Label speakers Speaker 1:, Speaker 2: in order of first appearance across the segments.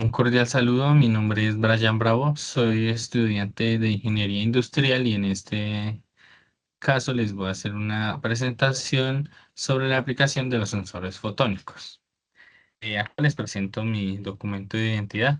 Speaker 1: Un cordial saludo, mi nombre es Brian Bravo, soy estudiante de Ingeniería Industrial y en este caso les voy a hacer una presentación sobre la aplicación de los sensores fotónicos. Acá les presento mi documento de identidad.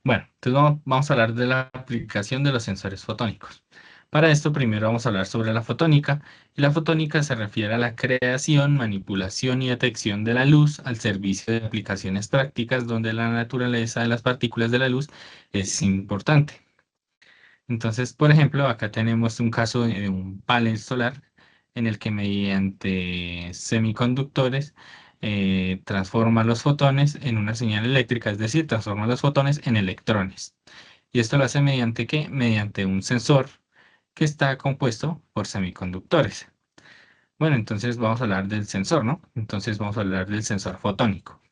Speaker 1: Bueno, entonces vamos a hablar de la aplicación de los sensores fotónicos. Para esto, primero vamos a hablar sobre la fotónica, y la fotónica se refiere a la creación, manipulación y detección de la luz al servicio de aplicaciones prácticas donde la naturaleza de las partículas de la luz es importante. Entonces, por ejemplo, acá tenemos un caso de un panel solar en el que mediante semiconductores transforma los fotones en una señal eléctrica, es decir, transforma los fotones en electrones. ¿Y esto lo hace mediante qué? Mediante un sensor que está compuesto por semiconductores. Bueno, entonces vamos a hablar del sensor, ¿no? Entonces vamos a hablar del sensor fotónico.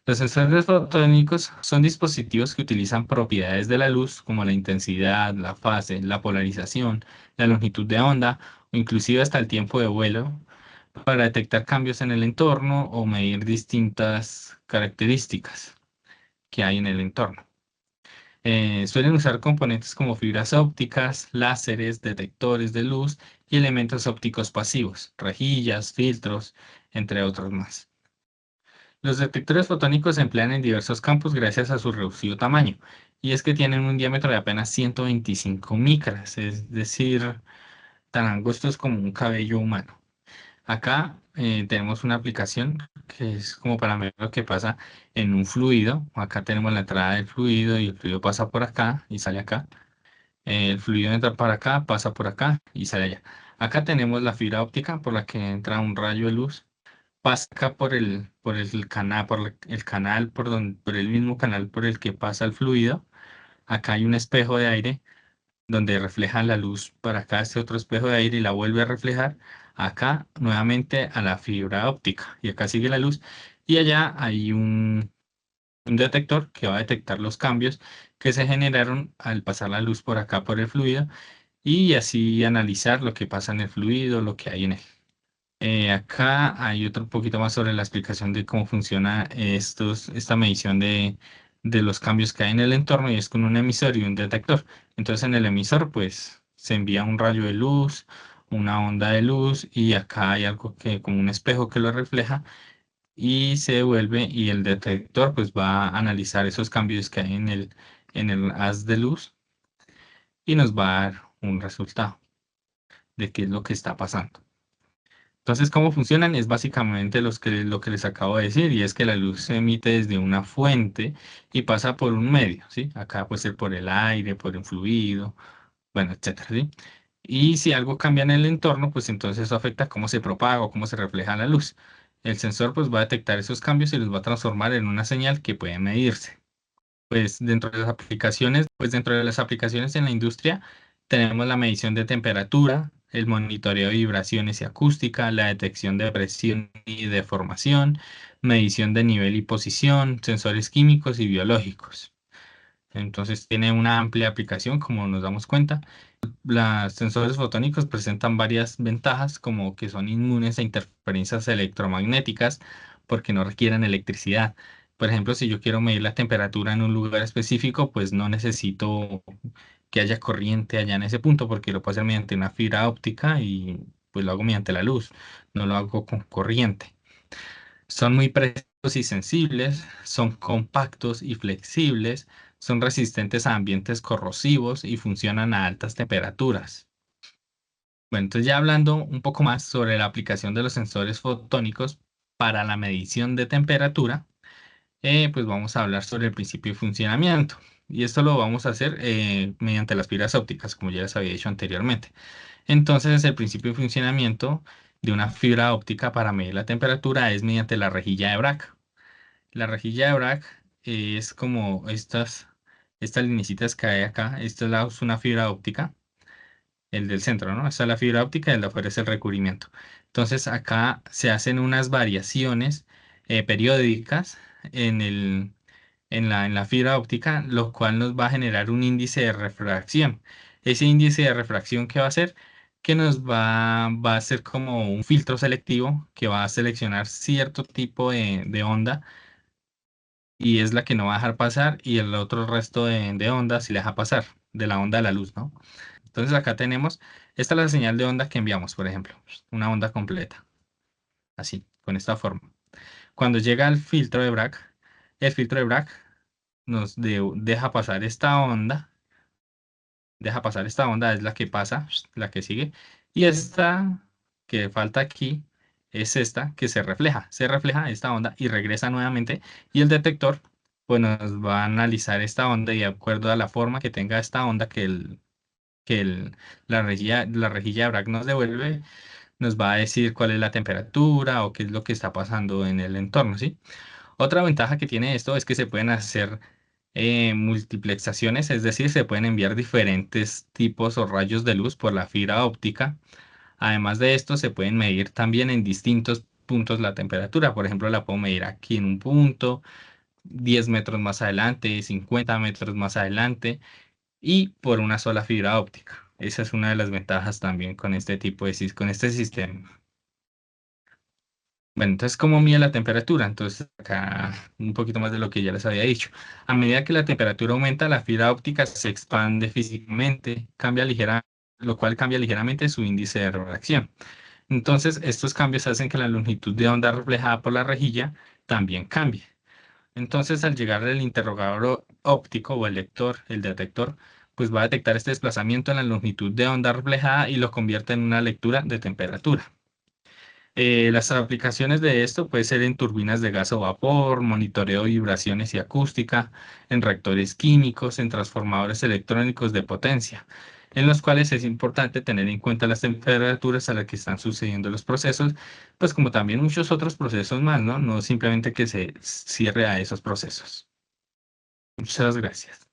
Speaker 1: Los sensores fotónicos son dispositivos que utilizan propiedades de la luz como la intensidad, la fase, la polarización, la longitud de onda o inclusive hasta el tiempo de vuelo para detectar cambios en el entorno o medir distintas características que hay en el entorno. Suelen usar componentes como fibras ópticas, láseres, detectores de luz y elementos ópticos pasivos, rejillas, filtros, entre otros más. Los detectores fotónicos se emplean en diversos campos gracias a su reducido tamaño, y es que tienen un diámetro de apenas 125 micras, es decir, tan angostos como un cabello humano. Acá tenemos una aplicación que es como para ver lo que pasa en un fluido. Acá tenemos la entrada del fluido y el fluido pasa por acá y sale acá. El fluido entra para acá, pasa por acá y sale allá. Acá tenemos la fibra óptica por la que entra un rayo de luz, pasa acá por el canal, el canal por el mismo canal por el que pasa el fluido. Acá hay un espejo de aire donde refleja la luz para acá, este otro espejo de aire y la vuelve a reflejar acá nuevamente a la fibra óptica. Y acá sigue la luz. Y allá hay un detector que va a detectar los cambios que se generaron al pasar la luz por acá por el fluido y así analizar lo que pasa en el fluido, lo que hay en él. Acá hay otro poquito más sobre la explicación de cómo funciona esta medición de los cambios que hay en el entorno y es con un emisor y un detector. Entonces en el emisor pues se envía un rayo de luz, una onda de luz y acá hay algo que como un espejo que lo refleja y se devuelve y el detector pues va a analizar esos cambios que hay en el haz de luz y nos va a dar un resultado de qué es lo que está pasando. Entonces, ¿cómo funcionan? Es básicamente lo que les acabo de decir, y es que la luz se emite desde una fuente y pasa por un medio, ¿sí? Acá puede ser por el aire, por un fluido, bueno, etcétera, ¿sí? Y si algo cambia en el entorno, pues entonces eso afecta cómo se propaga o cómo se refleja la luz. El sensor pues va a detectar esos cambios y los va a transformar en una señal que puede medirse. Pues dentro de las aplicaciones en la industria tenemos la medición de temperatura, el monitoreo de vibraciones y acústica, la detección de presión y deformación, medición de nivel y posición, sensores químicos y biológicos. Entonces tiene una amplia aplicación, como nos damos cuenta. Los sensores fotónicos presentan varias ventajas, como que son inmunes a interferencias electromagnéticas porque no requieren electricidad. Por ejemplo, si yo quiero medir la temperatura en un lugar específico, pues no necesito que haya corriente allá en ese punto porque lo puedo hacer mediante una fibra óptica y pues lo hago mediante la luz, no lo hago con corriente. Son muy precisos y sensibles, son compactos y flexibles, son resistentes a ambientes corrosivos y funcionan a altas temperaturas. Bueno, entonces ya hablando un poco más sobre la aplicación de los sensores fotónicos para la medición de temperatura, pues vamos a hablar sobre el principio de funcionamiento. Y esto lo vamos a hacer mediante las fibras ópticas, como ya les había dicho anteriormente. Entonces, el principio de funcionamiento de una fibra óptica para medir la temperatura es mediante la rejilla de Bragg. La rejilla de Bragg es como estas linecitas que hay acá. Es una fibra óptica, el del centro, ¿no? Esta es la fibra óptica y el de afuera es el recubrimiento. Entonces, acá se hacen unas variaciones periódicas en en la fibra óptica, lo cual nos va a generar un índice de refracción. Ese índice de refracción, ¿qué va a hacer? que va a ser como un filtro selectivo que va a seleccionar cierto tipo de onda y es la que no va a dejar pasar y el otro resto de ondas sí le deja pasar, de la onda de la luz, ¿no? Entonces acá tenemos, esta es la señal de onda que enviamos, por ejemplo, una onda completa, así, con esta forma. Cuando llega al filtro de Bragg, el filtro de Bragg deja pasar esta onda, es la que pasa, la que sigue, y esta que falta aquí es esta que se refleja esta onda y regresa nuevamente, y el detector pues nos va a analizar esta onda y de acuerdo a la forma que tenga esta onda la rejilla de Bragg nos devuelve, nos va a decir cuál es la temperatura o qué es lo que está pasando en el entorno, ¿sí? Otra ventaja que tiene esto es que se pueden hacer multiplexaciones, es decir, se pueden enviar diferentes tipos o rayos de luz por la fibra óptica. Además de esto, se pueden medir también en distintos puntos la temperatura. Por ejemplo, la puedo medir aquí en un punto, 10 metros más adelante, 50 metros más adelante y por una sola fibra óptica. Esa es una de las ventajas también con este con este sistema. Bueno, entonces, ¿cómo mide la temperatura? Entonces, acá un poquito más de lo que ya les había dicho. A medida que la temperatura aumenta, la fibra óptica se expande físicamente, lo cual cambia ligeramente su índice de refracción. Entonces, estos cambios hacen que la longitud de onda reflejada por la rejilla también cambie. Entonces, al llegar el interrogador óptico o el lector, el detector, pues va a detectar este desplazamiento en la longitud de onda reflejada y lo convierte en una lectura de temperatura. Las aplicaciones de esto puede ser en turbinas de gas o vapor, monitoreo de vibraciones y acústica, en reactores químicos, en transformadores electrónicos de potencia, en los cuales es importante tener en cuenta las temperaturas a las que están sucediendo los procesos, pues como también muchos otros procesos más, ¿no? No simplemente que se cierre a esos procesos. Muchas gracias.